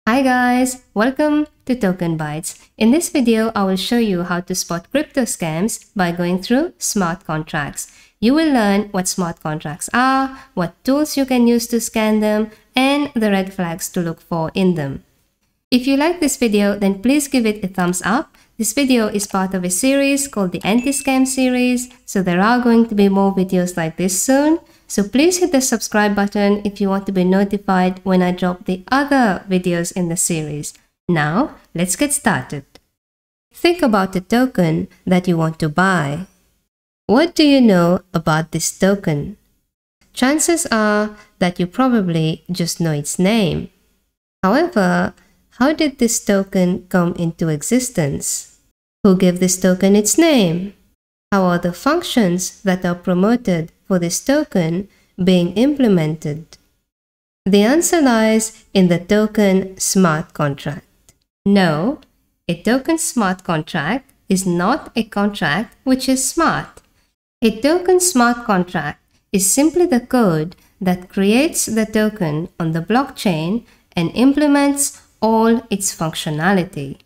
Hi guys, welcome to Token Bytes. In this video, I will show you how to spot crypto scams by going through smart contracts. You will learn what smart contracts are, what tools you can use to scan them, and the red flags to look for in them. If you like this video, then please give it a thumbs up. This video is part of a series called the Anti-Scam series, so there are going to be more videos like this soon. So please hit the subscribe button if you want to be notified when I drop the other videos in the series. Now, let's get started. Think about the token that you want to buy. What do you know about this token? Chances are that you probably just know its name. However, how did this token come into existence? Who gave this token its name? How are the functions that are promoted for this token being implemented? The answer lies in the token smart contract. No, a token smart contract is not a contract which is smart. A token smart contract is simply the code that creates the token on the blockchain and implements all its functionality.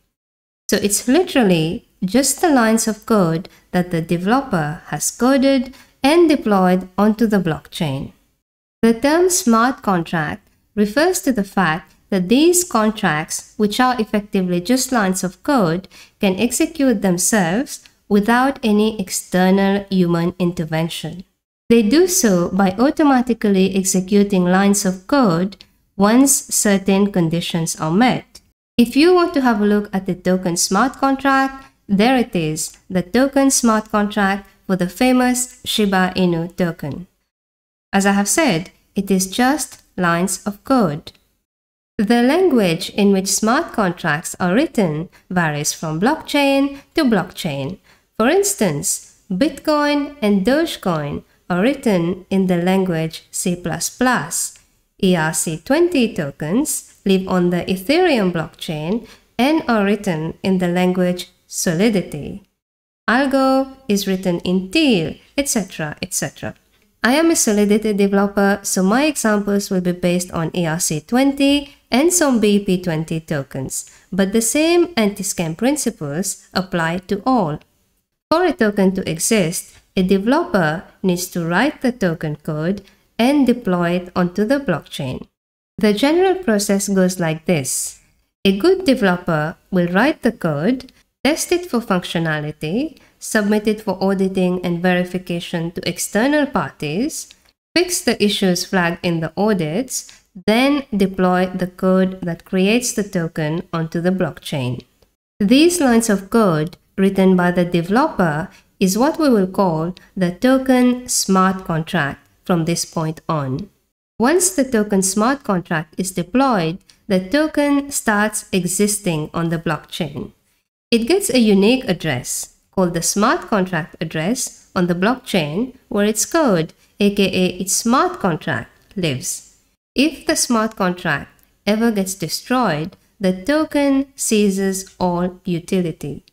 So it's literally just the lines of code that the developer has coded and deployed onto the blockchain. The term smart contract refers to the fact that these contracts, which are effectively just lines of code, can execute themselves without any external human intervention. They do so by automatically executing lines of code once certain conditions are met. If you want to have a look at the token smart contract, there it is, the token smart contract for the famous Shiba Inu token. As I have said, it is just lines of code. The language in which smart contracts are written varies from blockchain to blockchain. For instance, Bitcoin and Dogecoin are written in the language C++. ERC20 tokens live on the Ethereum blockchain and are written in the language Solidity. Algo is written in Teal, etc., etc. I am a Solidity developer, so my examples will be based on ERC20 and some BP20 tokens, but the same anti-scam principles apply to all. For a token to exist, a developer needs to write the token code and deploy it onto the blockchain. The general process goes like this. A good developer will write the code, test it for functionality, submit it for auditing and verification to external parties, fix the issues flagged in the audits, then deploy the code that creates the token onto the blockchain. These lines of code written by the developer is what we will call the token smart contract from this point on. Once the token smart contract is deployed, the token starts existing on the blockchain. It gets a unique address called the smart contract address on the blockchain where its code, aka its smart contract, lives. If the smart contract ever gets destroyed, the token ceases all utility.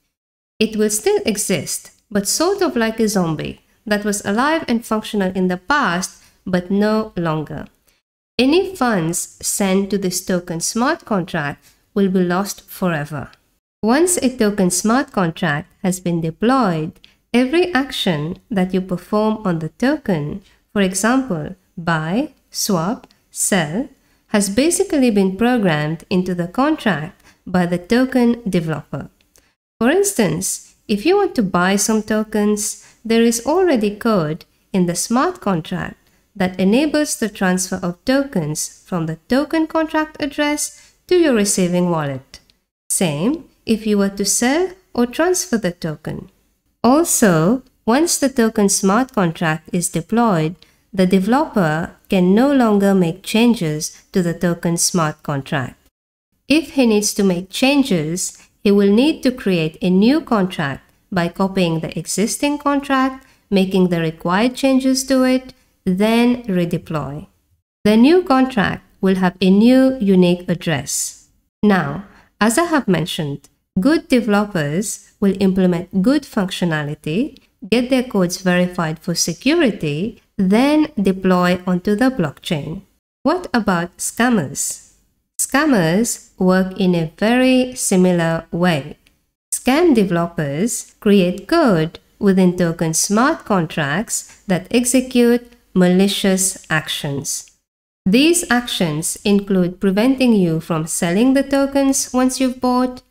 It will still exist, but sort of like a zombie that was alive and functional in the past, but no longer. Any funds sent to this token smart contract will be lost forever. Once a token smart contract has been deployed, every action that you perform on the token, for example, buy, swap, sell, has basically been programmed into the contract by the token developer. For instance, if you want to buy some tokens, there is already code in the smart contract that enables the transfer of tokens from the token contract address to your receiving wallet. Same if you were to sell or transfer the token. Also, once the token smart contract is deployed, the developer can no longer make changes to the token smart contract. If he needs to make changes, he will need to create a new contract by copying the existing contract, making the required changes to it, then redeploy. The new contract will have a new unique address. Now, as I have mentioned, good developers will implement good functionality, get their codes verified for security, then deploy onto the blockchain. What about scammers? Scammers work in a very similar way. Scam developers create code within token smart contracts that execute malicious actions. These actions include preventing you from selling the tokens once you've bought,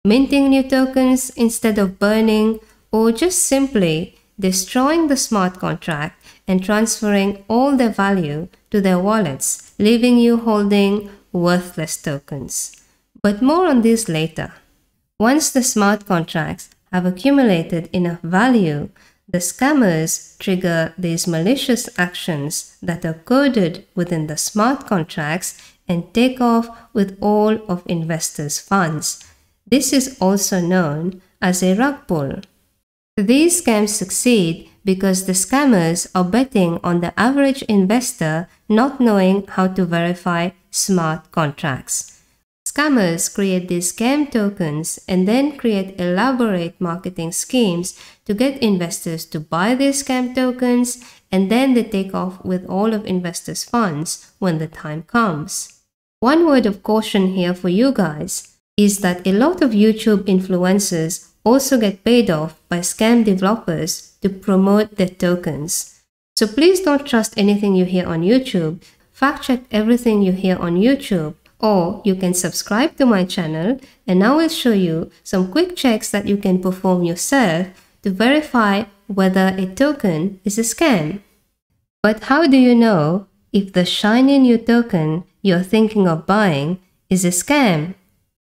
minting new tokens instead of burning, or just simply destroying the smart contract and transferring all their value to their wallets, leaving you holding worthless tokens. But more on this later. Once the smart contracts have accumulated enough value, the scammers trigger these malicious actions that are coded within the smart contracts and take off with all of investors' funds. This is also known as a rug pull. These scams succeed because the scammers are betting on the average investor not knowing how to verify smart contracts. Scammers create these scam tokens and then create elaborate marketing schemes to get investors to buy these scam tokens, and then they take off with all of investors' funds when the time comes. One word of caution here for you guys is that a lot of YouTube influencers also get paid off by scam developers to promote their tokens. So please don't trust anything you hear on YouTube. Fact check everything you hear on YouTube, or you can subscribe to my channel and I will show you some quick checks that you can perform yourself to verify whether a token is a scam. But how do you know if the shiny new token you're thinking of buying is a scam?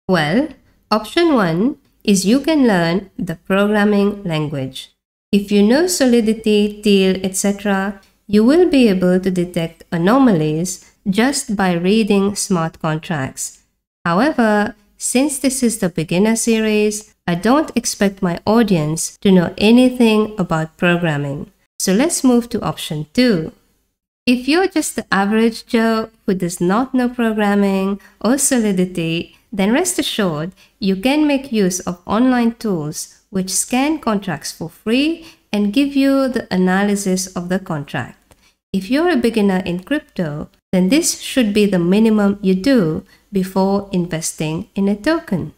Well, option 1 is you can learn the programming language. If you know Solidity, Teal, etc., you will be able to detect anomalies just by reading smart contracts. However, since this is the beginner series, I don't expect my audience to know anything about programming. So let's move to option 2. If you're just the average Joe who does not know programming or Solidity, then rest assured you can make use of online tools which scan contracts for free and give you the analysis of the contract. If you're a beginner in crypto, then this should be the minimum you do before investing in a token.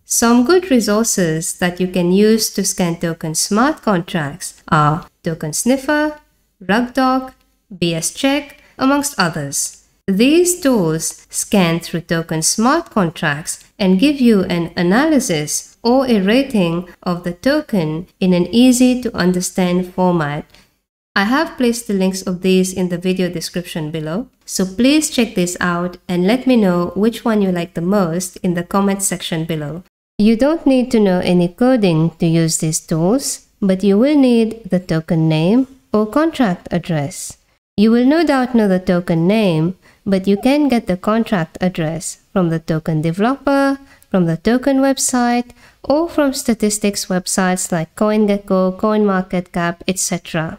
Some good resources that you can use to scan token smart contracts are Tokensniffer, RugDoc, BSCheck, amongst others. These tools scan through token smart contracts and give you an analysis or a rating of the token in an easy to understand format. I have placed the links of these in the video description below, so please check this out and let me know which one you like the most in the comment section below. You don't need to know any coding to use these tools, but you will need the token name or contract address. You will no doubt know the token name, but you can get the contract address from the token developer, from the token website, or from statistics websites like Coingecko, CoinMarketCap, etc.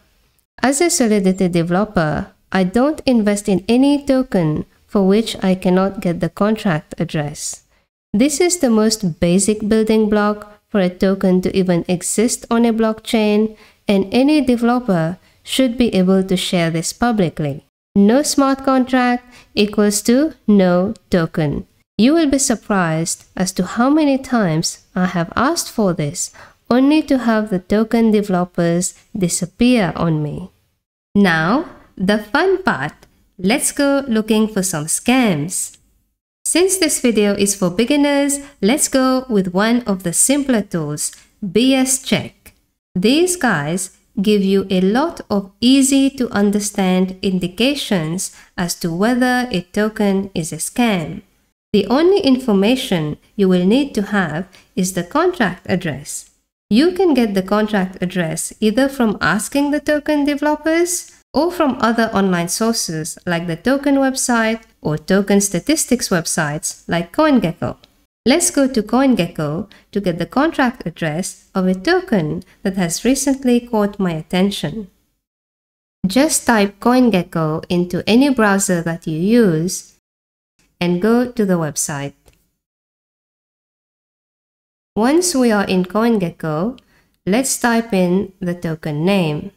As a Solidity developer, I don't invest in any token for which I cannot get the contract address. This is the most basic building block for a token to even exist on a blockchain, and any developer should be able to share this publicly. No smart contract equals to no token. You will be surprised as to how many times I have asked for this, only to have the token developers disappear on me. Now, the fun part. Let's go looking for some scams. Since this video is for beginners, let's go with one of the simpler tools, BSCheck. These guys give you a lot of easy to understand indications as to whether a token is a scam. The only information you will need to have is the contract address. You can get the contract address either from asking the token developers or from other online sources like the token website or token statistics websites like Coingecko. Let's go to Coingecko to get the contract address of a token that has recently caught my attention. Just type Coingecko into any browser that you use and go to the website. Once we are in Coingecko, let's type in the token name.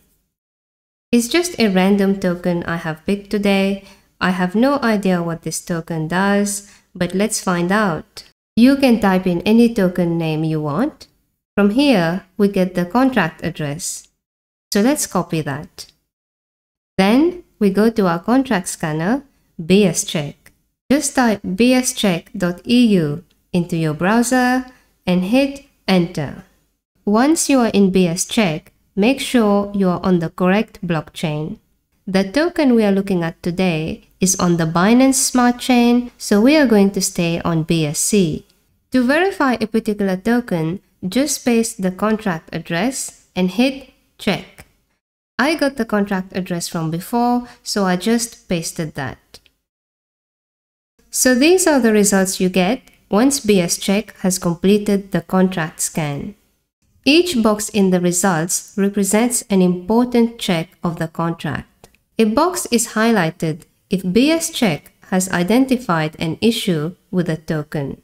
It's just a random token I have picked today. I have no idea what this token does, but let's find out. You can type in any token name you want. From here, we get the contract address. So let's copy that. Then we go to our contract scanner, bscheck. Just type bscheck.eu into your browser and hit enter. Once you are in bscheck, make sure you are on the correct blockchain. The token we are looking at today is on the Binance Smart Chain, so we are going to stay on BSC. To verify a particular token, just paste the contract address and hit check. I got the contract address from before, so I just pasted that. So these are the results you get once bscheck has completed the contract scan. Each box in the results represents an important check of the contract. A box is highlighted if bscheck has identified an issue with a token.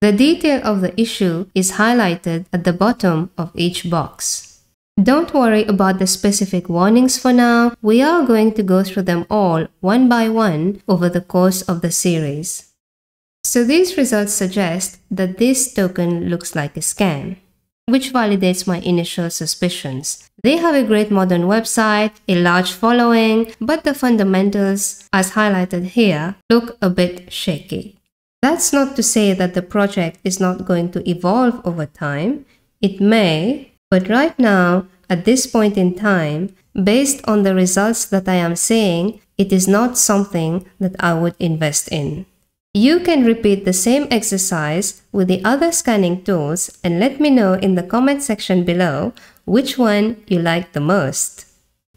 The detail of the issue is highlighted at the bottom of each box. Don't worry about the specific warnings for now. We are going to go through them all one by one over the course of the series. So these results suggest that this token looks like a scam, which validates my initial suspicions. They have a great modern website, a large following, but the fundamentals, as highlighted here, look a bit shaky. That's not to say that the project is not going to evolve over time. It may, but right now, at this point in time, based on the results that I am seeing, it is not something that I would invest in. You can repeat the same exercise with the other scanning tools and let me know in the comment section below which one you like the most.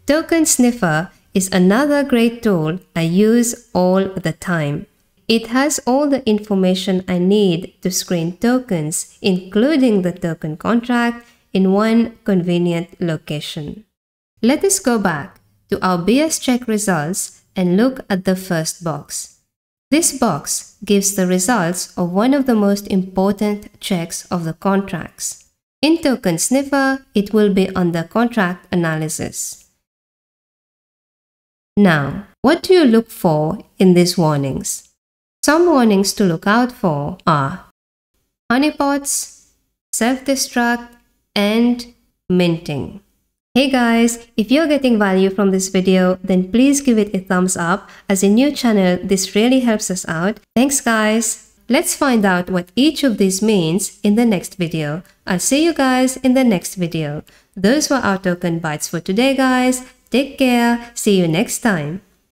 Tokensniffer is another great tool I use all the time. It has all the information I need to screen tokens, including the token contract, in one convenient location. Let us go back to our bscheck results and look at the first box. This box gives the results of one of the most important checks of the contracts. In Tokensniffer, it will be under contract analysis. Now, what do you look for in these warnings? Some warnings to look out for are honeypots, self-destruct, and minting. Hey guys, if you're getting value from this video, then please give it a thumbs up. As a new channel, this really helps us out. Thanks guys. Let's find out what each of these means in the next video. I'll see you guys in the next video. Those were our token bites for today guys. Take care. See you next time.